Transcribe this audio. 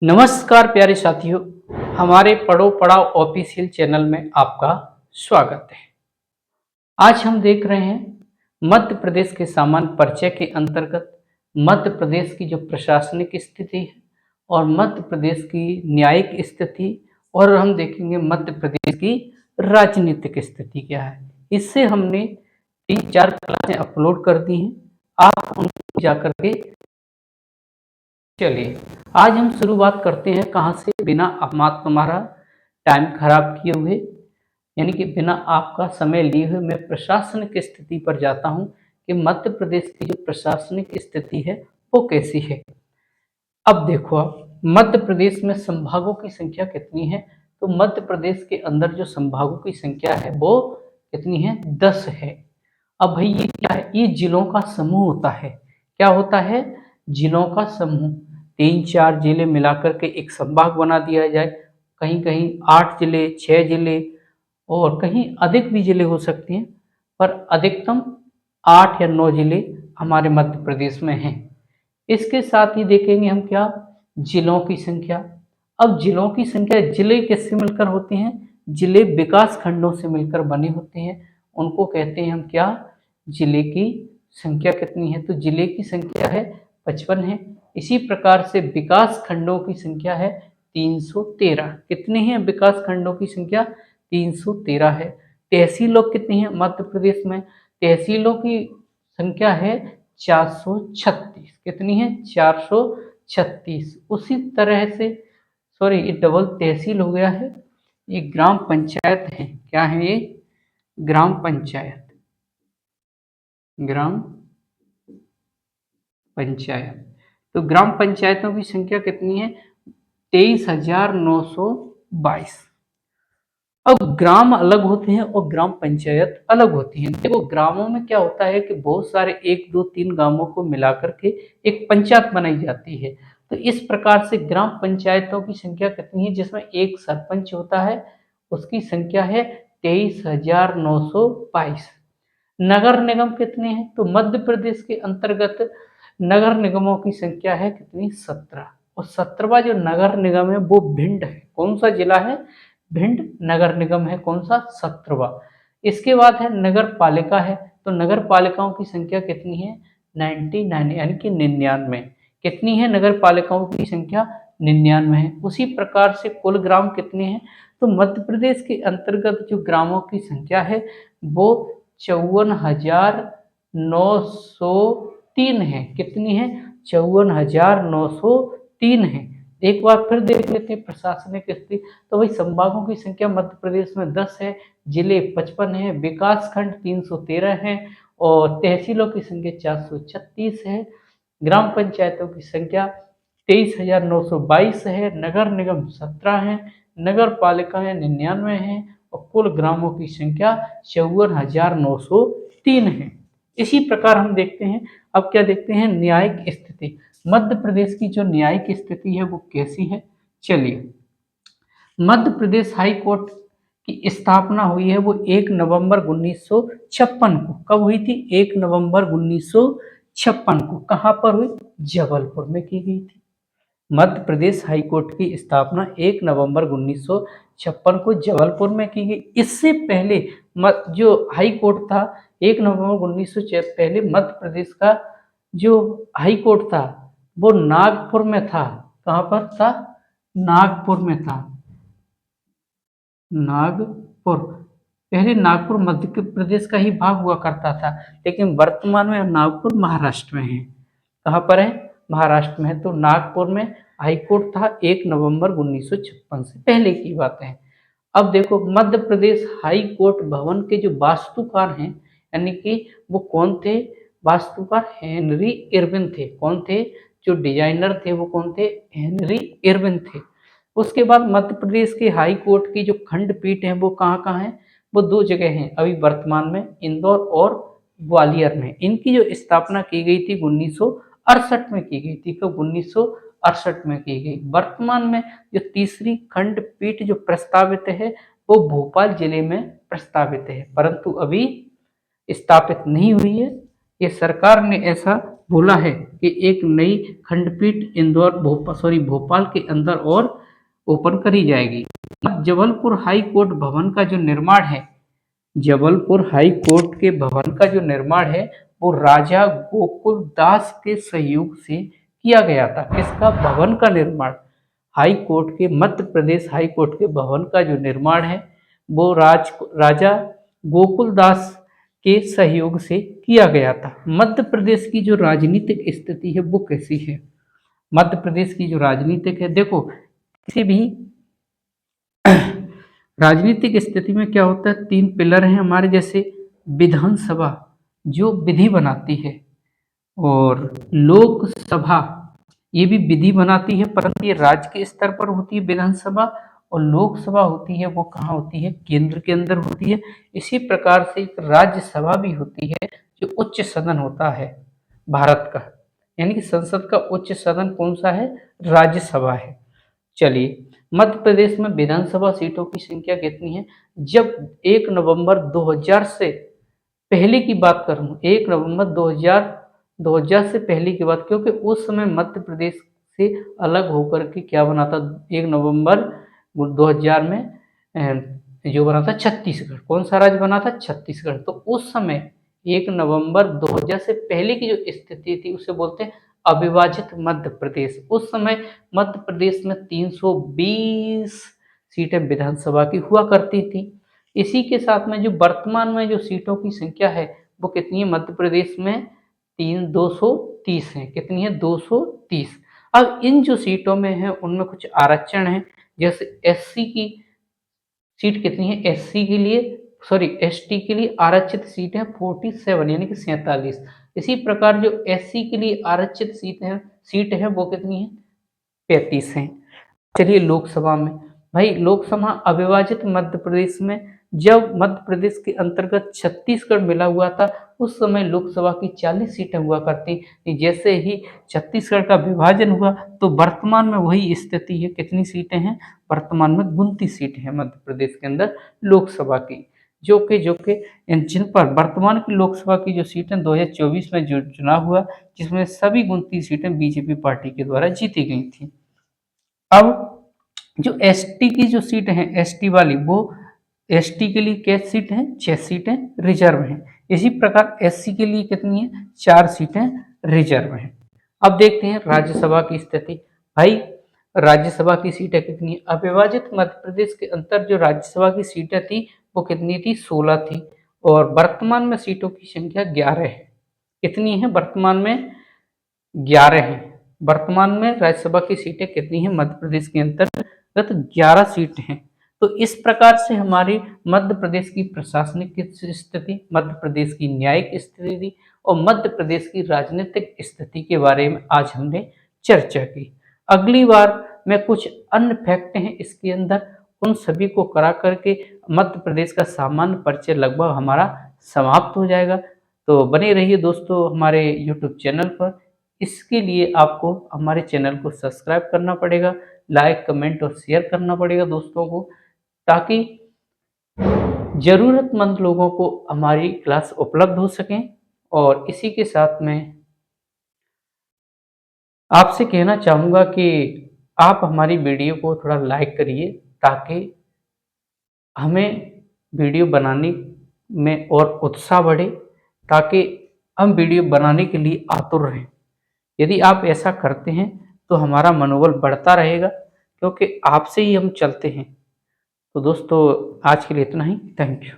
नमस्कार प्यारे साथियों, हमारे पढ़ो पढ़ाओ ऑफिशियल चैनल में आपका स्वागत है। आज हम देख रहे हैं मध्य प्रदेश के सामान्य परिचय के अंतर्गत मध्य प्रदेश की जो प्रशासनिक स्थिति है और मध्य प्रदेश की न्यायिक स्थिति, और हम देखेंगे मध्य प्रदेश की राजनीतिक स्थिति क्या है। इससे हमने 3-4 क्लासें अपलोड कर दी हैं, आप उनको जाकर के चलिए आज हम शुरुआत करते हैं कहाँ से, बिना तुम्हारा टाइम खराब किए हुए, यानी कि बिना आपका समय लिए हुए मैं प्रशासनिक स्थिति पर जाता हूँ कि मध्य प्रदेश की जो प्रशासनिक स्थिति है वो कैसी है। अब देखो, आप मध्य प्रदेश में संभागों की संख्या कितनी है, तो मध्य प्रदेश के अंदर जो संभागों की संख्या है वो कितनी है, 10 है। अब भाई ये क्या है, ये जिलों का समूह होता है। क्या होता है, जिलों का समूह। 3-4 जिले मिलाकर के एक संभाग बना दिया जाए, कहीं कहीं 8 जिले, 6 जिले और कहीं अधिक भी जिले हो सकते हैं, पर अधिकतम 8 या 9 जिले हमारे मध्य प्रदेश में हैं। इसके साथ ही देखेंगे हम क्या, जिलों की संख्या। अब जिलों की संख्या, जिले किससे मिलकर होते हैं, जिले विकास खंडों से मिलकर बने होते हैं, उनको कहते हैं हम क्या, जिले की संख्या कितनी है, तो जिले की संख्या है 55 है। इसी प्रकार से विकास खंडों की संख्या है 313। कितने हैं विकास खंडों की संख्या, 313 है। तहसीलों कितनी है मध्य प्रदेश में, तहसीलों की संख्या है 436। कितनी है, 436। उसी तरह से, सॉरी ये डबल तहसील हो गया है, ये ग्राम पंचायत है। क्या है ये, ग्राम पंचायत, ग्राम पंचायत। तो ग्राम पंचायतों की संख्या कितनी है, 23,922। अब ग्राम अलग होते हैं और ग्राम पंचायत अलग होती हैं। देखो ग्रामों में क्या होता है कि बहुत सारे 1-2-3 गांवों को मिलाकर के एक पंचायत बनाई जाती है। तो इस प्रकार से ग्राम पंचायतों की संख्या कितनी है, जिसमें एक सरपंच होता है, उसकी संख्या है 23,922। नगर निगम कितने हैं, तो मध्य प्रदेश के अंतर्गत नगर निगमों की संख्या है कितनी, 17। और 17वां जो नगर निगम है वो भिंड है। कौन सा जिला है, भिंड नगर निगम है, कौन सा, 17वां। इसके बाद है नगर पालिका है, तो नगर पालिकाओं की संख्या कितनी है, 99, यानी कि 99। कितनी है नगर पालिकाओं की संख्या, 99 है। उसी प्रकार से कुल ग्राम कितने हैं, तो मध्य प्रदेश के अंतर्गत जो ग्रामों की संख्या है वो 54,903 है। कितनी है, 54,903 है। एक बार फिर देख लेते हैं प्रशासनिक स्थिति। तो वही संभागों की संख्या मध्य प्रदेश में 10 है, जिले 55 है, विकास खंड 313 है और तहसीलों की संख्या 436 है। ग्राम पंचायतों की संख्या 23,922 है, नगर निगम 17 है, नगर पालिकाएं 99 है और कुल ग्रामों की संख्या 54,903 है। इसी प्रकार हम देखते हैं, अब क्या देखते हैं, न्यायिक स्थिति। मध्य प्रदेश की जो न्यायिक स्थिति है वो कैसी है, चलिए। मध्य प्रदेश हाई कोर्ट की स्थापना हुई है वो 1 नवंबर 1956 को। कब हुई थी, 1 नवंबर 1956 को। कहाँ पर हुई, जबलपुर में की गई थी। मध्य प्रदेश हाई कोर्ट की स्थापना 1 नवंबर 1956 को जबलपुर में की गई। इससे पहले जो हाई कोर्ट था, 1 नवंबर 1906 पहले मध्य प्रदेश का जो हाई कोर्ट था वो नागपुर में था। कहाँ पर था, नागपुर में था, नागपुर। पहले नागपुर मध्य प्रदेश का ही भाग हुआ करता था, लेकिन वर्तमान में नागपुर महाराष्ट्र में है। कहाँ पर है, महाराष्ट्र में है। तो नागपुर में हाई कोर्ट था 1 नवंबर 1956 से पहले की बात है। अब देखो मध्य प्रदेश हाई कोर्ट भवन के जो वास्तुकार हैं, यानी कि वो कौन थे, वास्तुकार हेनरी इरविन थे। कौन थे, जो डिजाइनर थे वो कौन थे, हेनरी इरविन थे। उसके बाद मध्य प्रदेश के हाई कोर्ट की जो खंडपीठ है वो कहाँ कहाँ है, वो 2 जगह हैं अभी वर्तमान में, इंदौर और ग्वालियर में। इनकी जो स्थापना की गई थी 1968 में की गई थी। तो 1968 में की गई। वर्तमान में जो तीसरी खंडपीठ जो प्रस्तावित है वो भोपाल जिले में प्रस्तावित है, परंतु अभी स्थापित नहीं हुई है। ये सरकार ने ऐसा बोला है कि एक नई खंडपीठ भोपाल के अंदर और ओपन करी जाएगी। जबलपुर हाई कोर्ट भवन का जो निर्माण है, जबलपुर हाई कोर्ट के भवन का जो निर्माण है वो राजा गोकुल दास के सहयोग से किया गया था। किसका भवन का निर्माण? हाई कोर्ट के, मध्य प्रदेश हाई कोर्ट के भवन का जो निर्माण है वो राजा गोकुल दास के सहयोग से किया गया था। मध्य प्रदेश की जो राजनीतिक स्थिति है वो कैसी है? मध्य प्रदेश की जो राजनीतिक है, देखो किसी भी राजनीतिक स्थिति में क्या होता है, 3 पिलर हैं हमारे, जैसे विधानसभा जो विधि बनाती है, और लोकसभा ये भी विधि बनाती है, परंतु ये राज्य के स्तर पर होती है विधानसभा, और लोकसभा होती है वो कहाँ होती है? केंद्र के अंदर होती है। इसी प्रकार से एक राज्यसभा भी होती है जो उच्च सदन होता है भारत का, यानी कि संसद का उच्च सदन कौन सा है? राज्यसभा है। चलिए, मध्य प्रदेश में विधानसभा सीटों की संख्या कितनी है? जब 1 नवंबर 2000 से पहले की बात करूं, 1 नवंबर 2000 से पहले की बात, क्योंकि उस समय मध्य प्रदेश से अलग होकर के क्या बना था? 1 नवंबर 2000 में जो बना था छत्तीसगढ़। कौन सा राज्य बना था? छत्तीसगढ़। तो उस समय 1 नवंबर 2000 से पहले की जो स्थिति थी उसे बोलते हैं अविभाजित मध्य प्रदेश। उस समय मध्य प्रदेश में 320 सीटें विधानसभा की हुआ करती थी। इसी के साथ में जो वर्तमान में जो सीटों की संख्या है वो कितनी है? मध्य प्रदेश में 230 है। कितनी है? 230। अब इन जो सीटों में है उनमें कुछ आरक्षण है, जैसे एससी की सीट कितनी है? एसटी के लिए आरक्षित सीट है 47, यानी कि 47। इसी प्रकार जो एससी के लिए आरक्षित सीट है वो कितनी है? 35 है। चलिए, लोकसभा में, भाई लोकसभा अविभाजित मध्य प्रदेश में जब मध्य प्रदेश के अंतर्गत छत्तीसगढ़ मिला हुआ था उस समय लोकसभा की 40 सीटें हुआ करती। जैसे ही छत्तीसगढ़ का विभाजन हुआ तो वर्तमान में वही स्थिति है। कितनी सीटें हैं? वर्तमान में 29 सीटें हैं मध्य प्रदेश के अंदर लोकसभा की, जो कि जिन पर वर्तमान की लोकसभा की जो सीटें 2024 में जो चुनाव हुआ, जिसमें सभी 29 सीटें बीजेपी पार्टी के द्वारा जीती गई थी। अब जो एसटी की जो सीट है, एसटी वाली, वो एसटी के लिए क्या सीट है? 6 सीटें रिजर्व हैं। इसी प्रकार एससी के लिए कितनी है? 4 सीटें रिजर्व हैं। अब देखते हैं राज्यसभा की स्थिति। भाई राज्यसभा की सीटें कितनी है? अविभाजित मध्य प्रदेश के अंतर जो राज्यसभा की सीटें थी वो कितनी थी? 16 थी, और वर्तमान में सीटों की संख्या 11 है। कितनी है? वर्तमान में 11 है। वर्तमान में राज्यसभा की सीटें कितनी है? मध्य प्रदेश के अंतर्गत 11 सीट हैं। तो इस प्रकार से हमारी मध्य प्रदेश की प्रशासनिक स्थिति, मध्य प्रदेश की न्यायिक स्थिति और मध्य प्रदेश की राजनीतिक स्थिति के बारे में आज हमने चर्चा की। अगली बार मैं कुछ अन्य फैक्ट हैं इसके अंदर, उन सभी को करा करके मध्य प्रदेश का सामान्य परिचय लगभग हमारा समाप्त हो जाएगा। तो बने रहिए दोस्तों हमारे YouTube चैनल पर। इसके लिए आपको हमारे चैनल को सब्सक्राइब करना पड़ेगा, लाइक, कमेंट और शेयर करना पड़ेगा दोस्तों को, ताकि ज़रूरतमंद लोगों को हमारी क्लास उपलब्ध हो सकें। और इसी के साथ में आपसे कहना चाहूँगा कि आप हमारी वीडियो को थोड़ा लाइक करिए, ताकि हमें वीडियो बनाने में और उत्साह बढ़े, ताकि हम वीडियो बनाने के लिए आतुर रहें। यदि आप ऐसा करते हैं तो हमारा मनोबल बढ़ता रहेगा, क्योंकि आपसे ही हम चलते हैं। तो दोस्तों आज के लिए इतना ही। Thank you.